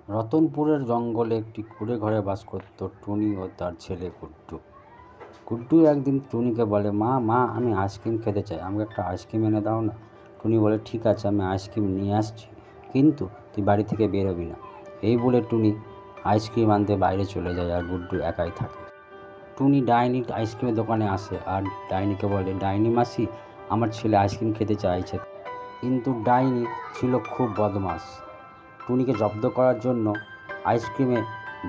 রতনপুরের জঙ্গলে একটি কুঁড়ে ঘরে বাস করত টুনি ও তার ছেলে গুড্ডু। গুড্ডু একদিন টুনিকে বলে, মা মা আমি আইসক্রিম খেতে চাই, আমাকে একটা আইসক্রিম এনে দাও না। টুনি বলে, ঠিক আছে, আমি আইসক্রিম নিয়ে আসছি, কিন্তু তুই বাড়ি থেকে বেরোবি না। এই বলে টুনি আইসক্রিম আনতে বাইরে চলে যায় আর গুড্ডু একাই থাকে। টুনি ডাইনির আইসক্রিমের দোকানে আসে আর ডাইনিকে বলে, ডাইনি মাসি, আমার ছেলে আইসক্রিম খেতে চাইছে। কিন্তু ডাইনি ছিল খুব বদমাশ। টুনিকে জব্দ করার জন্য আইসক্রিমে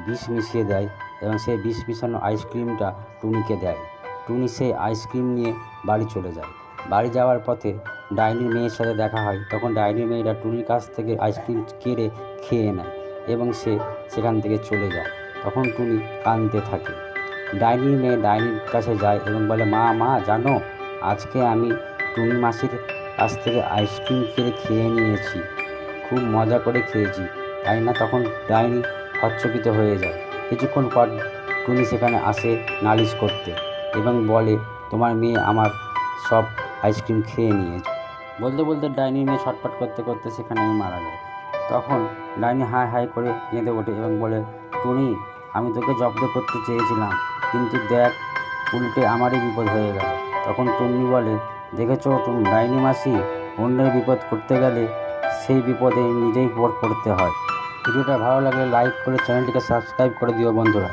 বিষ মিশিয়ে দেয় এবং সেই বিষ মিশানো আইসক্রিমটা টুনিকে দেয়। টুনি সেই আইসক্রিম নিয়ে বাড়ি চলে যায়। বাড়ি যাওয়ার পথে ডাইনির মেয়ের সাথে দেখা হয়। তখন ডাইনির মেয়েরা টুনির কাছ থেকে আইসক্রিম কেড়ে খেয়ে নেয় এবং সে সেখান থেকে চলে যায়। তখন টুনি কাঁদতে থাকে। ডাইনির মেয়ে ডাইনির কাছে যায় এবং বলে, মা মা জানো, আজকে আমি টুনি মাসির কাছ থেকে আইসক্রিম কেড়ে খেয়ে নিয়েছি, খুব মজা করে খেয়েছি, তাই না? তখন ডাইনি হচ্চকিত হয়ে যায়। কিছুক্ষণ পর টুনি সেখানে আসে নালিশ করতে এবং বলে, তোমার মেয়ে আমার সব আইসক্রিম খেয়ে নিয়েছে। বলতে বলতে ডাইনির মেয়ে ছটফট করতে করতে সেখানেই মারা যায়। তখন ডাইনি হাই হাই করে কেঁদে ওঠে এবং বলে, টুনি, আমি তোকে জব্দ করতে চেয়েছিলাম, কিন্তু দেখ, উল্টে আমারই বিপদ হয়ে গেল। তখন টুনি বলে, দেখেছো ডাইনি মাসি, অন্যের বিপদ করতে গেলে সেই বিপদে নিজেই পড়তে হয়। ভিডিওটা ভালো লাগলে লাইক করে চ্যানেলটিকে সাবস্ক্রাইব করে দিও বন্ধুরা।